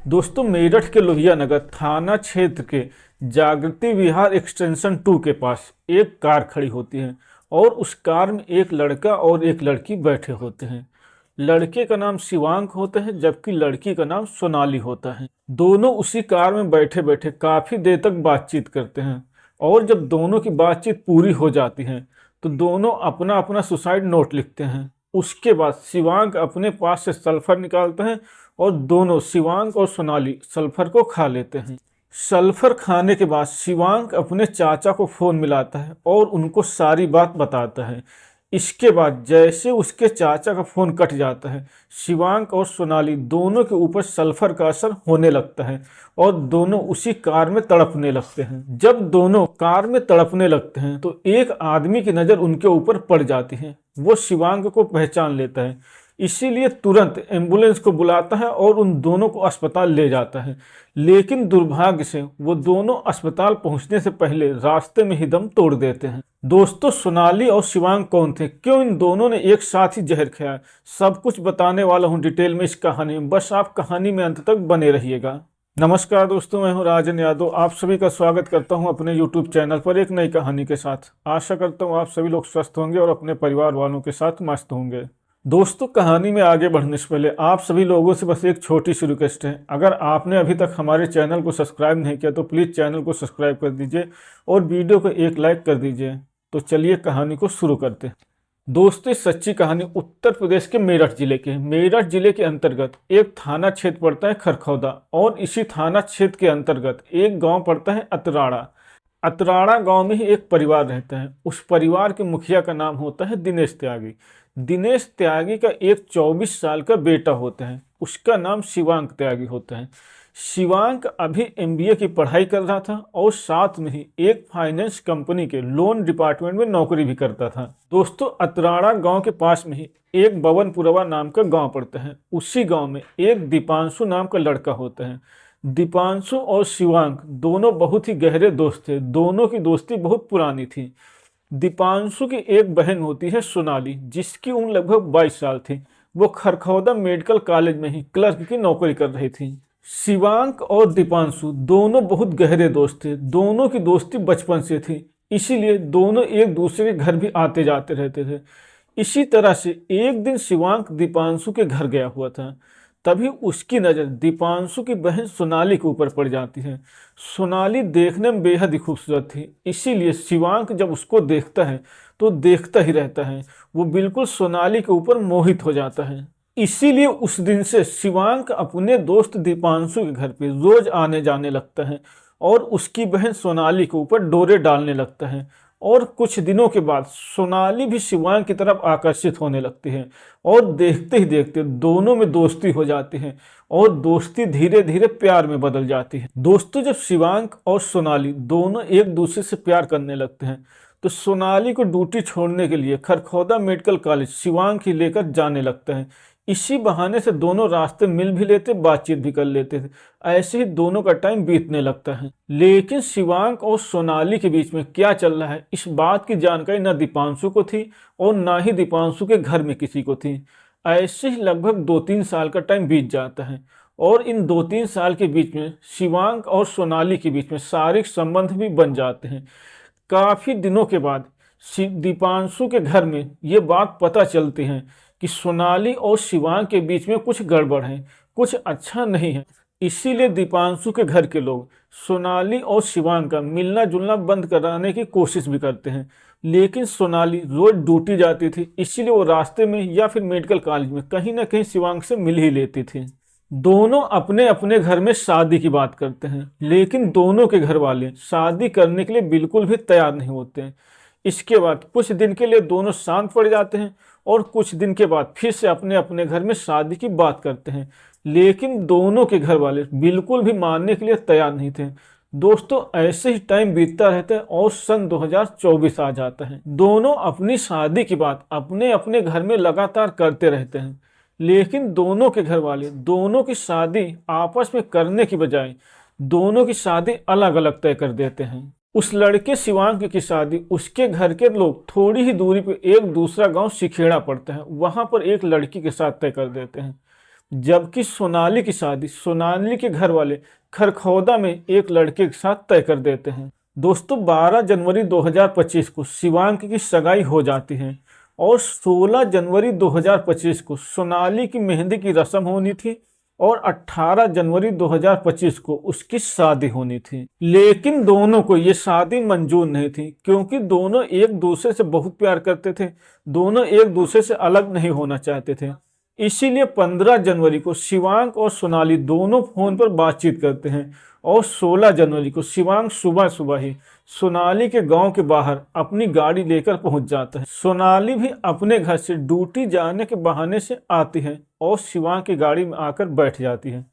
दोस्तों, मेरठ के लोहिया नगर थाना क्षेत्र के जागृति विहार एक्सटेंशन 2 के पास एक कार खड़ी होती है और उस कार में एक लड़का और एक लड़की बैठे होते हैं। लड़के का नाम शिवांक होता है जबकि लड़की का नाम सोनाली होता है। दोनों उसी कार में बैठे बैठे काफी देर तक बातचीत करते हैं और जब दोनों की बातचीत पूरी हो जाती है तो दोनों अपना अपना सुसाइड नोट लिखते हैं। उसके बाद शिवांक अपने पास से सल्फर निकालते हैं और दोनों शिवांक और सोनाली सल्फर को खा लेते हैं। सल्फर खाने के बाद शिवांक अपने चाचा को फोन मिलाता है और उनको सारी बात बताता है। इसके बाद जैसे उसके चाचा का फोन कट जाता है, शिवांक और सोनाली दोनों के ऊपर सल्फर का असर होने लगता है और दोनों उसी कार में तड़पने लगते हैं। जब दोनों कार में तड़पने लगते हैं तो एक आदमी की नज़र उनके ऊपर पड़ जाती है। वो शिवांक को पहचान लेता है, इसीलिए तुरंत एम्बुलेंस को बुलाता है और उन दोनों को अस्पताल ले जाता है। लेकिन दुर्भाग्य से वो दोनों अस्पताल पहुंचने से पहले रास्ते में ही दम तोड़ देते हैं। दोस्तों, सोनाली और शिवांक कौन थे, क्यों इन दोनों ने एक साथ ही जहर खाया, सब कुछ बताने वाला हूं डिटेल में इस कहानी में। बस आप कहानी में अंत तक बने रहिएगा। नमस्कार दोस्तों, मैं हूं राजन यादव। आप सभी का स्वागत करता हूं अपने यूट्यूब चैनल पर एक नई कहानी के साथ। आशा करता हूं आप सभी लोग स्वस्थ होंगे और अपने परिवार वालों के साथ मस्त होंगे। दोस्तों, कहानी में आगे बढ़ने से पहले आप सभी लोगों से बस एक छोटी सी रिक्वेस्ट है। अगर आपने अभी तक हमारे चैनल को सब्सक्राइब नहीं किया तो प्लीज़ चैनल को सब्सक्राइब कर दीजिए और वीडियो को एक लाइक कर दीजिए। तो चलिए कहानी को शुरू करते हैं। दोस्तों, इस सच्ची कहानी उत्तर प्रदेश के मेरठ जिले के अंतर्गत एक थाना क्षेत्र पड़ता है खरखौदा और इसी थाना क्षेत्र के अंतर्गत एक गांव पड़ता है अतराड़ा। अतराड़ा गांव में ही एक परिवार रहता है। उस परिवार के मुखिया का नाम होता है दिनेश त्यागी। दिनेश त्यागी का एक 24 साल का बेटा होता है, उसका नाम शिवांक त्यागी होता है। शिवांक अभी एमबीए की पढ़ाई कर रहा था और साथ में ही एक फाइनेंस कंपनी के लोन डिपार्टमेंट में नौकरी भी करता था। दोस्तों, अतराड़ा गांव के पास में ही एक बवनपुरवा नाम का गांव पड़ता है। उसी गांव में एक दीपांशु नाम का लड़का होता है। दीपांशु और शिवांक दोनों बहुत ही गहरे दोस्त थे। दोनों की दोस्ती बहुत पुरानी थी। दीपांशु की एक बहन होती है सोनाली, जिसकी उम्र लगभग 22 साल थी। वो खरखौदा मेडिकल कॉलेज में ही क्लर्क की नौकरी कर रही थी। शिवांक और दीपांशु दोनों बहुत गहरे दोस्त थे। दोनों की दोस्ती बचपन से थी, इसीलिए दोनों एक दूसरे के घर भी आते जाते रहते थे। इसी तरह से एक दिन शिवांक दीपांशु के घर गया हुआ था। तभी उसकी नज़र दीपांशु की बहन सोनाली के ऊपर पड़ जाती है। सोनाली देखने में बेहद ही खूबसूरत थी, इसीलिए शिवांक जब उसको देखता है तो देखता ही रहता है। वो बिल्कुल सोनाली के ऊपर मोहित हो जाता है। इसीलिए उस दिन से शिवांक अपने दोस्त दीपांशु के घर पे रोज आने जाने लगता है और उसकी बहन सोनाली के ऊपर डोरे डालने लगता है। और कुछ दिनों के बाद सोनाली भी शिवांक की तरफ आकर्षित होने लगती है और देखते ही देखते दोनों में दोस्ती हो जाती है और दोस्ती धीरे धीरे प्यार में बदल जाती है। दोस्तों, जब शिवांक और सोनाली दोनों एक दूसरे से प्यार करने लगते हैं तो सोनाली को ड्यूटी छोड़ने के लिए खरखौदा मेडिकल कॉलेज शिवांक ही लेकर जाने लगता है। इसी बहाने से दोनों रास्ते मिल भी लेते, बातचीत भी कर लेते थे। ऐसे ही दोनों का टाइम बीतने लगता है। लेकिन शिवांक और सोनाली के बीच में क्या चल रहा है, इस बात की जानकारी न दीपांशु को थी और ना ही दीपांशु के घर में किसी को थी। ऐसे ही लगभग 2-3 साल का टाइम बीत जाता है और इन 2-3 साल के बीच में शिवांक और सोनाली के बीच में शारीरिक संबंध भी बन जाते हैं। काफी दिनों के बाद दीपांशु के घर में ये बात पता चलती है कि सोनाली और शिवांक के बीच में कुछ गड़बड़ है, कुछ अच्छा नहीं है। इसीलिए दीपांशु के घर के लोग सोनाली और शिवांक का मिलना जुलना बंद कराने की कोशिश भी करते हैं। लेकिन सोनाली रोज ड्यूटी जाती थी, इसीलिए वो रास्ते में या फिर मेडिकल कॉलेज में कहीं ना कहीं शिवांक से मिल ही लेती थी। दोनों अपने अपने घर में शादी की बात करते हैं, लेकिन दोनों के घर वाले शादी करने के लिए बिल्कुल भी तैयार नहीं होते हैं। इसके बाद कुछ दिन के लिए दोनों शांत पड़ जाते हैं और कुछ दिन के बाद फिर से अपने अपने घर में शादी की बात करते हैं, लेकिन दोनों के घर वाले बिल्कुल भी मानने के लिए तैयार नहीं थे। दोस्तों, ऐसे ही टाइम बीतता रहता है और सन 2024 आ जाता है। दोनों अपनी शादी की बात अपने अपने घर में लगातार करते रहते हैं, लेकिन दोनों के घर वाले दोनों की शादी आपस में करने की बजाय दोनों की शादी अलग अलग तय कर देते हैं। उस लड़के शिवांक की शादी उसके घर के लोग थोड़ी ही दूरी पे एक दूसरा गांव सिखेड़ा पड़ता है, वहां पर एक लड़की के साथ तय कर देते हैं। जबकि सोनाली के घर वाले खरखौदा में एक लड़के के साथ तय कर देते हैं। दोस्तों 12 जनवरी 2025 को शिवांक की सगाई हो जाती है और 16 जनवरी 2025 को सोनाली की मेहंदी की रस्म होनी थी और 18 जनवरी 2025 को उसकी शादी होनी थी। लेकिन दोनों को ये शादी मंजूर नहीं थी, क्योंकि दोनों एक दूसरे से बहुत प्यार करते थे, दोनों एक दूसरे से अलग नहीं होना चाहते थे। इसीलिए 15 जनवरी को शिवांक और सोनाली दोनों फोन पर बातचीत करते हैं और 16 जनवरी को शिवांक सुबह सुबह ही सोनाली के गांव के बाहर अपनी गाड़ी लेकर पहुंच जाता है। सोनाली भी अपने घर से ड्यूटी जाने के बहाने से आती है और शिवांक की गाड़ी में आकर बैठ जाती है।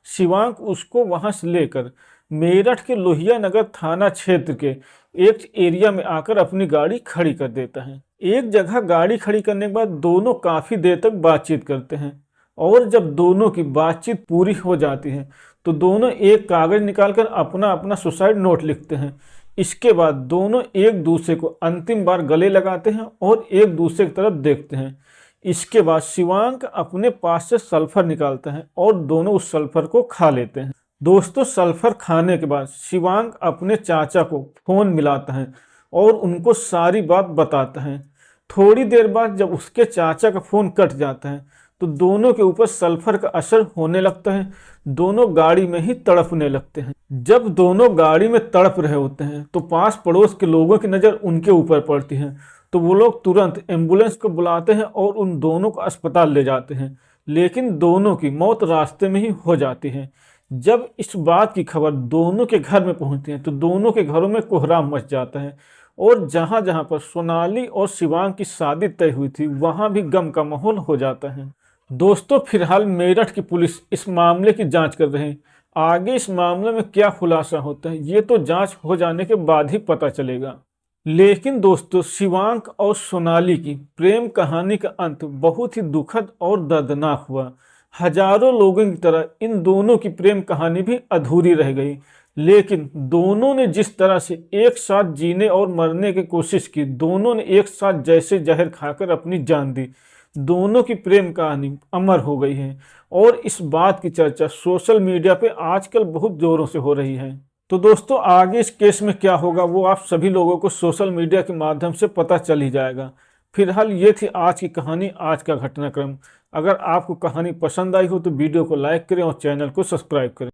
शिवांक उसको वहां से लेकर मेरठ के लोहिया नगर थाना क्षेत्र के एक एरिया में आकर अपनी गाड़ी खड़ी कर देता है। एक जगह गाड़ी खड़ी करने के बाद दोनों काफी देर तक बातचीत करते हैं और जब दोनों की बातचीत पूरी हो जाती है तो दोनों एक कागज निकालकर अपना अपना सुसाइड नोट लिखते हैं। इसके बाद दोनों एक दूसरे को अंतिम बार गले लगाते हैं और एक दूसरे की तरफ देखते हैं। इसके बाद शिवांक अपने पास से सल्फर निकालता है और दोनों उस सल्फर को खा लेते हैं। दोस्तों सल्फर खाने के बाद शिवांक अपने चाचा को फोन मिलाता है और उनको सारी बात बताता है। थोड़ी देर बाद जब उसके चाचा का फोन कट जाता है तो दोनों के ऊपर सल्फर का असर होने लगता है। दोनों गाड़ी में ही तड़पने लगते हैं। जब दोनों गाड़ी में तड़प रहे होते हैं तो पास पड़ोस के लोगों की नज़र उनके ऊपर पड़ती है, तो वो लोग तुरंत एम्बुलेंस को बुलाते हैं और उन दोनों को अस्पताल ले जाते हैं। लेकिन दोनों की मौत रास्ते में ही हो जाती है। जब इस बात की खबर दोनों के घर में पहुंचती है तो दोनों के घरों में कोहराम मच जाता है और जहां जहां पर सोनाली और शिवांक की शादी तय हुई थी वहां भी गम का माहौल हो जाता है। दोस्तों फिलहाल मेरठ की पुलिस इस मामले की जांच कर रहे हैं। आगे इस मामले में क्या खुलासा होता है ये तो जांच हो जाने के बाद ही पता चलेगा। लेकिन दोस्तों शिवांक और सोनाली की प्रेम कहानी का अंत बहुत ही दुखद और दर्दनाक हुआ। हजारों लोगों की तरह इन दोनों की प्रेम कहानी भी अधूरी रह गई। लेकिन दोनों ने जिस तरह से एक साथ जीने और मरने की कोशिश की, दोनों ने एक साथ जैसे जहर खाकर अपनी जान दी, दोनों की प्रेम कहानी अमर हो गई है और इस बात की चर्चा सोशल मीडिया पे आजकल बहुत जोरों से हो रही है। तो दोस्तों आगे इस केस में क्या होगा वो आप सभी लोगों को सोशल मीडिया के माध्यम से पता चल ही जाएगा। फिलहाल ये थी आज की कहानी, आज का घटनाक्रम। अगर आपको कहानी पसंद आई हो तो वीडियो को लाइक करें और चैनल को सब्सक्राइब करें।